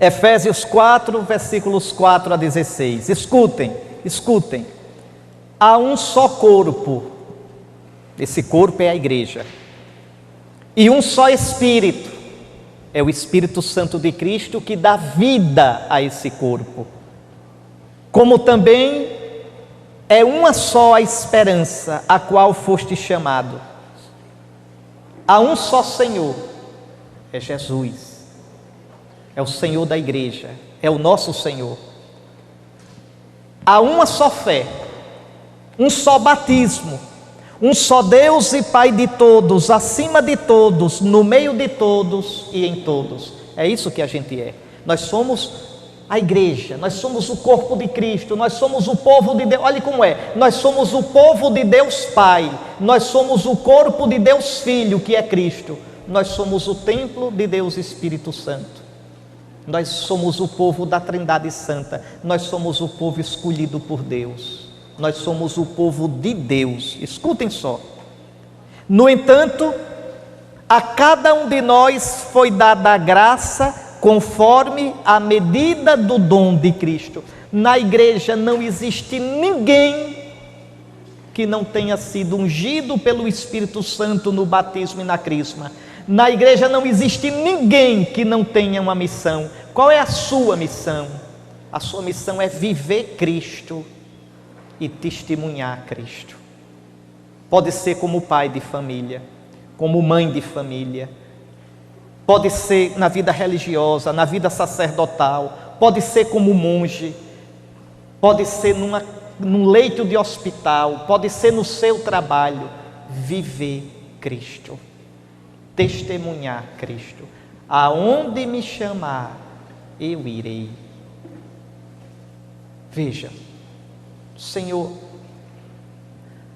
Efésios 4, versículos 4 a 16. Escutem, escutem. Há um só corpo, esse corpo é a igreja, e um só Espírito, é o Espírito Santo de Cristo que dá vida a esse corpo. Como também é uma só a esperança a qual foste chamado. Há um só Senhor, é Jesus, é o Senhor da igreja, é o nosso Senhor. Há uma só fé, um só batismo, um só Deus e Pai de todos, acima de todos, no meio de todos e em todos. É isso que a gente é. Nós somos a igreja, nós somos o corpo de Cristo, nós somos o povo de Deus. Olha como é, nós somos o povo de Deus Pai, nós somos o corpo de Deus Filho, que é Cristo, nós somos o templo de Deus Espírito Santo, nós somos o povo da Trindade Santa, nós somos o povo escolhido por Deus, nós somos o povo de Deus. Escutem só. No entanto, a cada um de nós foi dada a graça conforme a medida do dom de Cristo. Na igreja não existe ninguém que não tenha sido ungido pelo Espírito Santo no batismo e na crisma. Na igreja não existe ninguém que não tenha uma missão. Qual é a sua missão? A sua missão é viver Cristo e testemunhar Cristo. Pode ser como pai de família, como mãe de família, pode ser na vida religiosa, na vida sacerdotal, pode ser como monge, pode ser num leito de hospital, pode ser no seu trabalho. Viver Cristo, testemunhar Cristo. Aonde me chamar, eu irei. Veja, Senhor,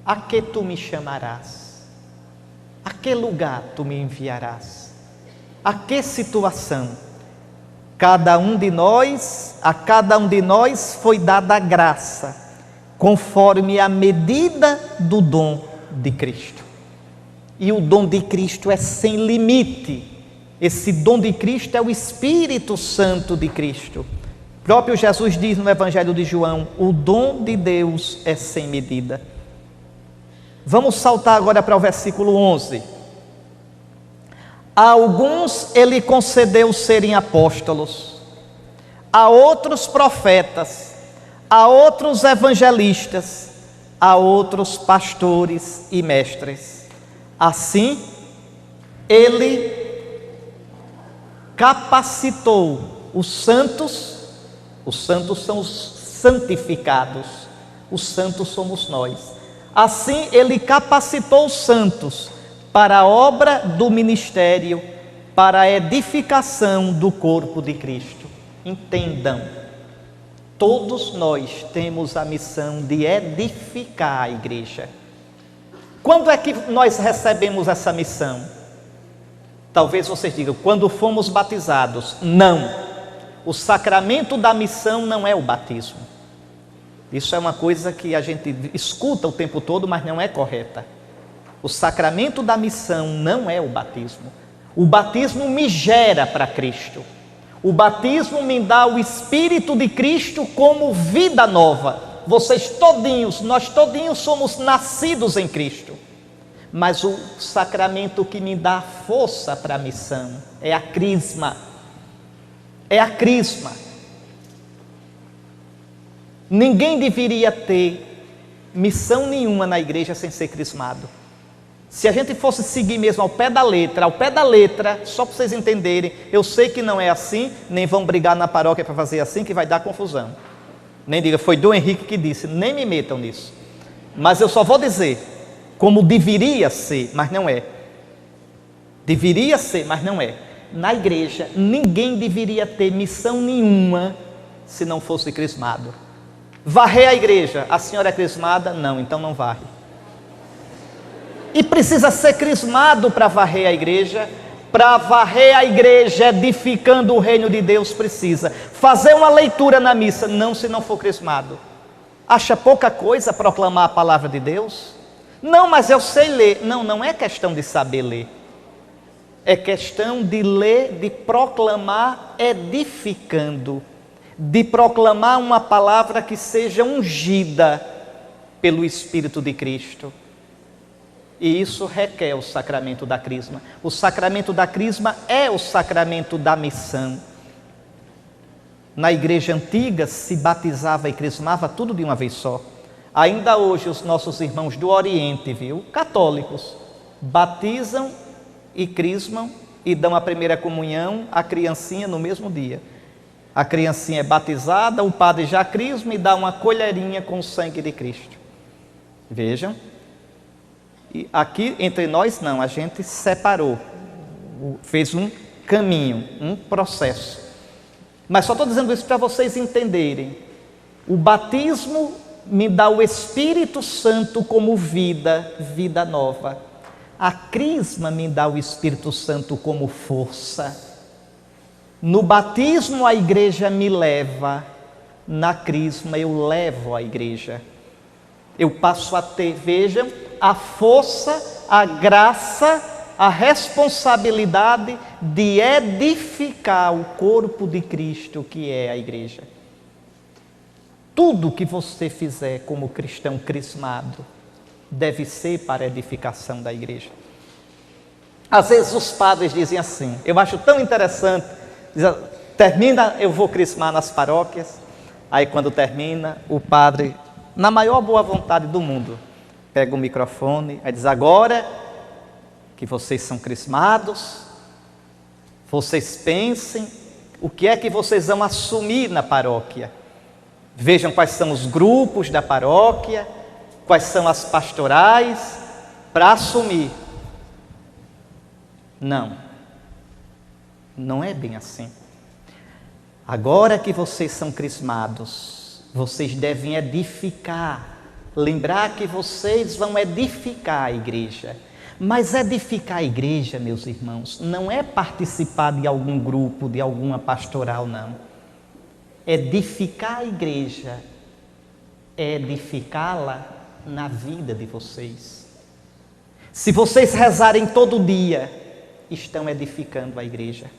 a que tu me chamarás? A que lugar tu me enviarás? A que situação? A cada um de nós foi dada a graça, conforme a medida do dom de Cristo. E o dom de Cristo é sem limite. Esse dom de Cristo é o Espírito Santo de Cristo. O próprio Jesus diz no Evangelho de João: o dom de Deus é sem medida. Vamos saltar agora para o versículo 11. A alguns ele concedeu serem apóstolos, a outros profetas, a outros evangelistas, a outros pastores e mestres. Assim, ele capacitou os santos são os santificados, os santos somos nós. Assim, ele capacitou os santos para a obra do ministério, para a edificação do corpo de Cristo. Entendam, todos nós temos a missão de edificar a igreja. Quando é que nós recebemos essa missão? Talvez vocês digam, quando fomos batizados. Não, o sacramento da missão não é o batismo. Isso é uma coisa que a gente escuta o tempo todo, mas não é correta. O sacramento da missão não é o batismo. O batismo me gera para Cristo. O batismo me dá o Espírito de Cristo como vida nova. Vocês todinhos, nós todinhos somos nascidos em Cristo. Mas o sacramento que me dá força para a missão é a crisma. É a crisma. Ninguém deveria ter missão nenhuma na igreja sem ser crismado. Se a gente fosse seguir mesmo ao pé da letra, só para vocês entenderem, eu sei que não é assim, nem vão brigar na paróquia para fazer assim, que vai dar confusão. Nem diga, foi Dom Henrique que disse, nem me metam nisso. Mas eu só vou dizer, como deveria ser, mas não é. Deveria ser, mas não é. Na igreja, ninguém deveria ter missão nenhuma se não fosse crismado. Varrer a igreja, a senhora é crismada? Não, então não varre. E precisa ser crismado para varrer a igreja. Para varrer a igreja, edificando o reino de Deus, precisa fazer uma leitura na missa. Não, se não for crismado. Acha pouca coisa proclamar a palavra de Deus? Não, mas eu sei ler. Não, não é questão de saber ler. É questão de ler, de proclamar edificando, de proclamar uma palavra que seja ungida pelo Espírito de Cristo. E isso requer o sacramento da crisma. O sacramento da crisma é o sacramento da missão. Na igreja antiga se batizava e crismava tudo de uma vez só. Ainda hoje os nossos irmãos do Oriente, católicos, batizam e crismam e dão a primeira comunhão à criancinha no mesmo dia. A criancinha é batizada, o padre já crisma e dá uma colherinha com o sangue de Cristo. Vejam. E aqui entre nós não, a gente separou, fez um caminho, um processo. Mas só estou dizendo isso para vocês entenderem. O batismo me dá o Espírito Santo como vida nova. A crisma me dá o Espírito Santo como força. No batismo a igreja me leva, na crisma eu levo a igreja. Eu passo a ter, vejam, a força, a graça, a responsabilidade de edificar o corpo de Cristo, que é a igreja. Tudo que você fizer como cristão crismado deve ser para a edificação da igreja. Às vezes os padres dizem assim, eu acho tão interessante, termina, eu vou crismar nas paróquias, aí quando termina, o padre, na maior boa vontade do mundo, pega o microfone, aí diz, agora que vocês são crismados, vocês pensem o que é que vocês vão assumir na paróquia. Vejam quais são os grupos da paróquia, quais são as pastorais, para assumir. Não é bem assim. Agora que vocês são crismados, vocês devem edificar. Lembrar que vocês vão edificar a igreja. Mas edificar a igreja, meus irmãos, não é participar de algum grupo, de alguma pastoral, não. Edificar a igreja é edificá-la na vida de vocês. Se vocês rezarem todo dia, estão edificando a igreja.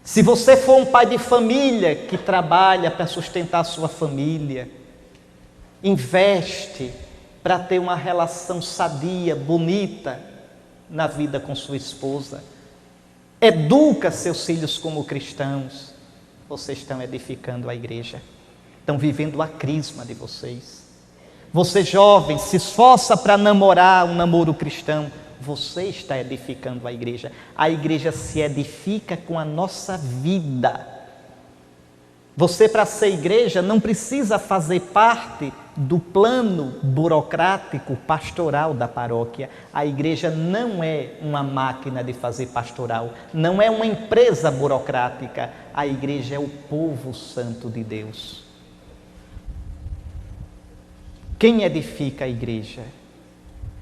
Se você for um pai de família que trabalha para sustentar a sua família, investe para ter uma relação sadia, bonita na vida com sua esposa, educa seus filhos como cristãos, vocês estão edificando a igreja, estão vivendo a crisma de vocês. Você jovem, se esforça para namorar um namoro cristão, você está edificando a igreja. A igreja se edifica com a nossa vida. Você, para ser igreja, não precisa fazer parte do plano burocrático pastoral da paróquia. A igreja não é uma máquina de fazer pastoral, não é uma empresa burocrática. A igreja é o povo santo de Deus. Quem edifica a igreja?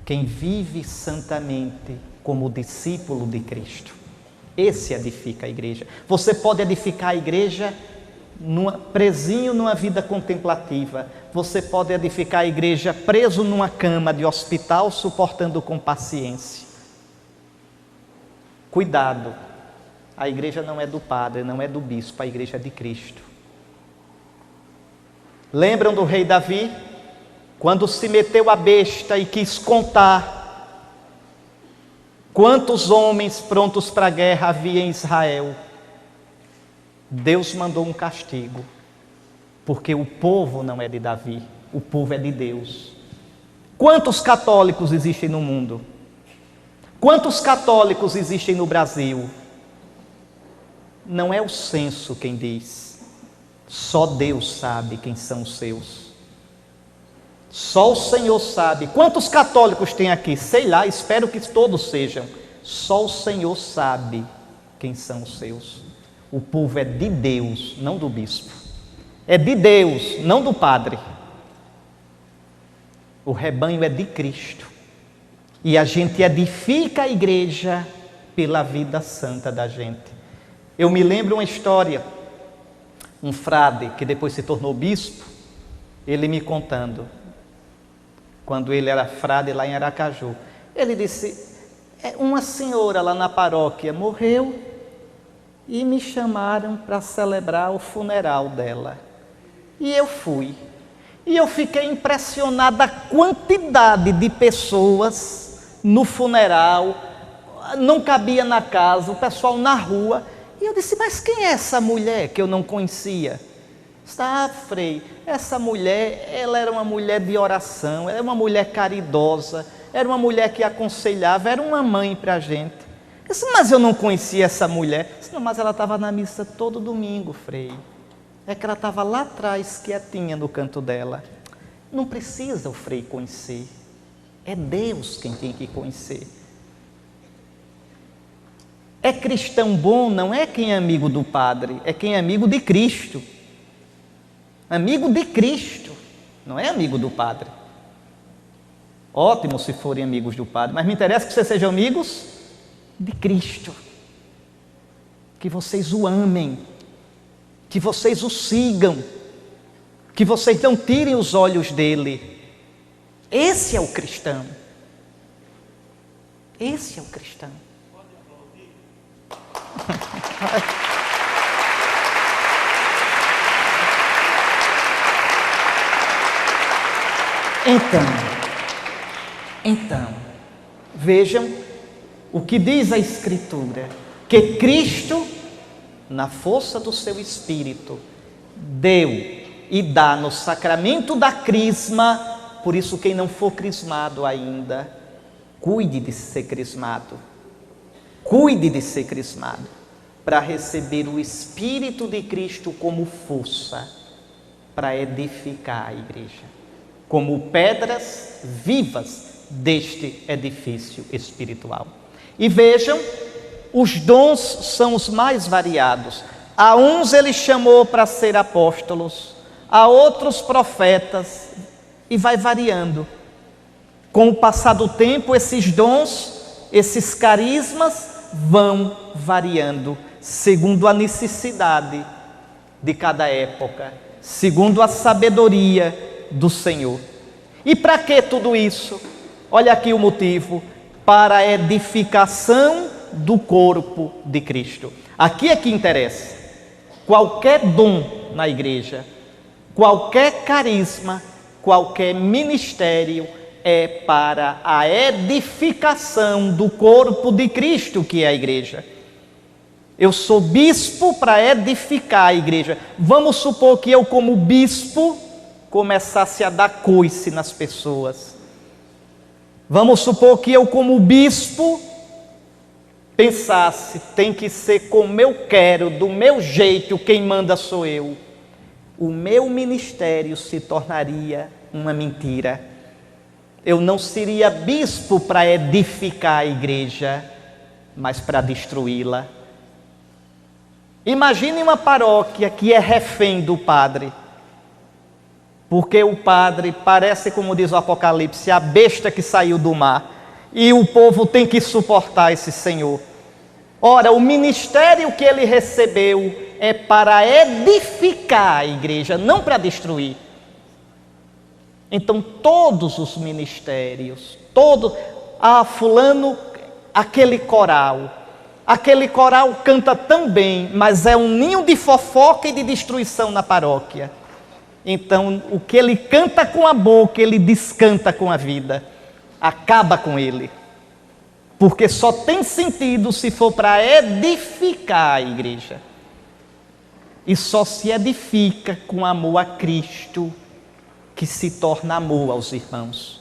Quem vive santamente como discípulo de Cristo. Esse edifica a igreja. Você pode edificar a igreja presinho numa vida contemplativa. Você pode edificar a igreja preso numa cama de hospital, suportando com paciência. Cuidado, a igreja não é do padre, não é do bispo, a igreja é de Cristo. Lembram do rei Davi? Quando se meteu a besta e quis contar quantos homens prontos para a guerra havia em Israel, Deus mandou um castigo, porque o povo não é de Davi, o povo é de Deus. Quantos católicos existem no mundo? Quantos católicos existem no Brasil? Não é o censo quem diz, só Deus sabe quem são os seus. Só o Senhor sabe. Quantos católicos tem aqui? Sei lá, espero que todos sejam. Só o Senhor sabe quem são os seus. O povo é de Deus, não do bispo. É de Deus, não do padre. O rebanho é de Cristo. E a gente edifica a igreja pela vida santa da gente. Eu me lembro uma história. Um frade que depois se tornou bispo, ele me contando. Quando ele era frade lá em Aracaju. Ele disse, Uma senhora lá na paróquia morreu e me chamaram para celebrar o funeral dela. E eu fui. E eu fiquei impressionada a quantidade de pessoas no funeral, não cabia na casa, o pessoal na rua. E eu disse, mas quem é essa mulher que eu não conhecia? Frei, essa mulher, ela era uma mulher de oração, ela era uma mulher caridosa, era uma mulher que aconselhava, era uma mãe para a gente. Eu disse, mas eu não conhecia essa mulher. Eu disse, não, mas ela estava na missa todo domingo, Frei. É que ela estava lá atrás, quietinha no canto dela. Não precisa o Frei conhecer. É Deus quem tem que conhecer. É cristão bom não é quem é amigo do padre, é quem é amigo de Cristo. Amigo de Cristo, não é amigo do padre. Ótimo se forem amigos do padre, mas me interessa que vocês sejam amigos de Cristo. Que vocês o amem, que vocês o sigam, que vocês não tirem os olhos dele. Esse é o cristão. Esse é o cristão. Então, vejam o que diz a Escritura, que Cristo, na força do seu Espírito, deu e dá no sacramento da crisma. Por isso, quem não for crismado ainda, cuide de ser crismado. Cuide de ser crismado, para receber o Espírito de Cristo como força, para edificar a igreja, como pedras vivas deste edifício espiritual. E vejam, os dons são os mais variados. A uns ele chamou para ser apóstolos, a outros profetas, e vai variando. Com o passar do tempo, esses dons, esses carismas vão variando, segundo a necessidade de cada época, segundo a sabedoria do Senhor. E para que tudo isso? Olha aqui o motivo: para a edificação do corpo de Cristo. Aqui é que interessa. Qualquer dom na igreja, qualquer carisma, qualquer ministério é para a edificação do corpo de Cristo, que é a igreja. Eu sou bispo para edificar a igreja. Vamos supor que eu, como bispo, começasse a dar coice nas pessoas. Vamos supor que eu, como bispo, pensasse, tem que ser como eu quero, do meu jeito, quem manda sou eu. O meu ministério se tornaria uma mentira. Eu não seria bispo para edificar a igreja, mas para destruí-la. Imagine uma paróquia que é refém do padre, porque o padre parece, como diz o Apocalipse, a besta que saiu do mar, e o povo tem que suportar esse senhor. Ora, o ministério que ele recebeu é para edificar a igreja, não para destruir. Então todos os ministérios, fulano, aquele coral canta tão bem, mas é um ninho de fofoca e de destruição na paróquia. Então o que ele canta com a boca, ele descanta com a vida, acaba com ele, porque só tem sentido se for para edificar a igreja, e só se edifica com amor a Cristo, que se torna amor aos irmãos.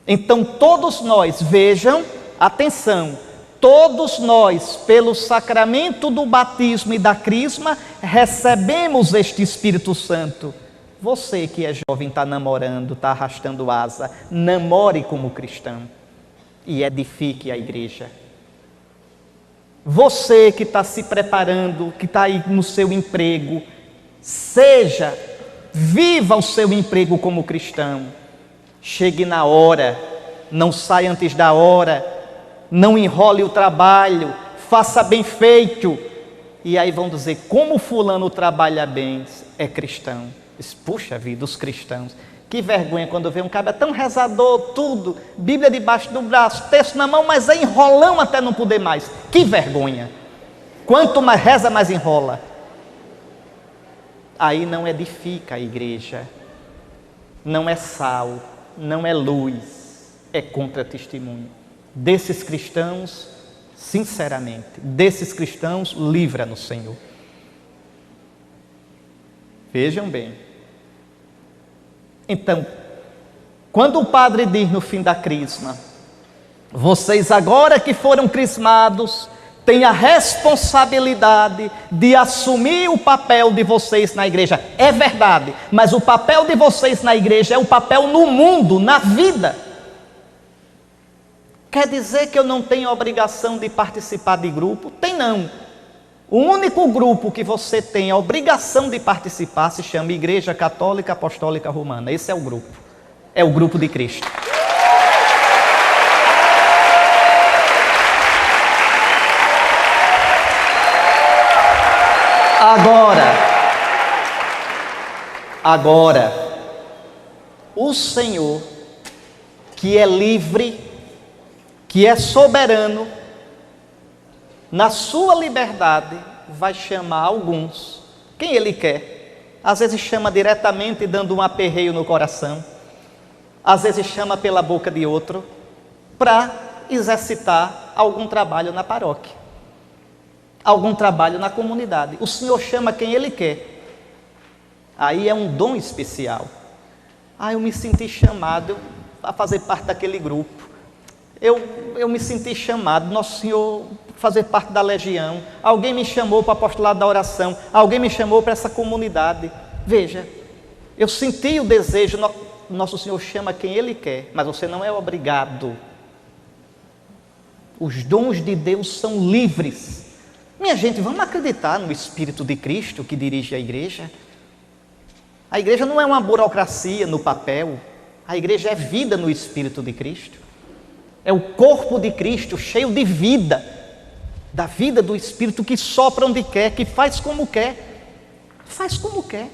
Então todos nós, vejam, atenção, todos nós, pelo sacramento do batismo e da crisma, recebemos este Espírito Santo. Você que é jovem, está namorando, está arrastando asa, namore como cristão e edifique a igreja. Você que está se preparando, que está aí no seu emprego, viva o seu emprego como cristão. Chegue na hora, não saia antes da hora, não enrole o trabalho, faça bem feito. E aí vão dizer, como fulano trabalha bem, é cristão. Puxa vida, os cristãos. Que vergonha quando vê um cabra tão rezador, tudo, Bíblia debaixo do braço, texto na mão, mas é enrolão até não poder mais. Que vergonha! Quanto mais reza, mais enrola. Aí não edifica a igreja, não é sal, não é luz, é contra-testemunho. Desses cristãos, sinceramente, desses cristãos, livra-nos, Senhor. Vejam bem. Então, quando o padre diz no fim da crisma, vocês agora que foram crismados, têm a responsabilidade de assumir o papel de vocês na igreja. É verdade, mas o papel de vocês na igreja é o papel no mundo, na vida. Quer dizer que eu não tenho obrigação de participar de grupo? Tem não. O único grupo que você tem a obrigação de participar se chama Igreja Católica Apostólica Romana. Esse é o grupo. É o grupo de Cristo. Agora, o Senhor, que é livre, que é soberano, na sua liberdade, vai chamar alguns, quem Ele quer. Às vezes chama diretamente, dando um aperreio no coração. Às vezes chama pela boca de outro, para exercitar algum trabalho na paróquia, algum trabalho na comunidade. O Senhor chama quem Ele quer. Aí é um dom especial. Eu me senti chamado a fazer parte daquele grupo. Eu me senti chamado, Nosso Senhor, fazer parte da legião. Alguém me chamou para o apostolado da oração. Alguém me chamou para essa comunidade. Veja, eu senti o desejo. Nosso Senhor chama quem Ele quer, mas você não é obrigado. Os dons de Deus são livres. Minha gente, vamos acreditar no Espírito de Cristo que dirige a igreja. A igreja não é uma burocracia no papel. A igreja é vida no Espírito de Cristo. É o corpo de Cristo cheio de vida, da vida do Espírito que sopra onde quer, que faz como quer. Faz como quer.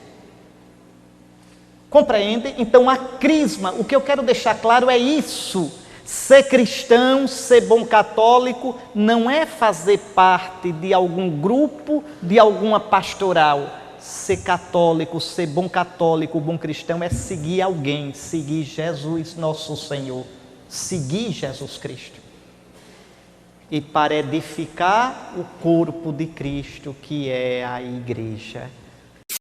Compreende? Então a crisma, o que eu quero deixar claro é isso. Ser cristão, ser bom católico, não é fazer parte de algum grupo, de alguma pastoral. Ser católico, ser bom católico, bom cristão é seguir alguém, seguir Jesus nosso Senhor. Seguir Jesus Cristo. E para edificar o corpo de Cristo, que é a igreja.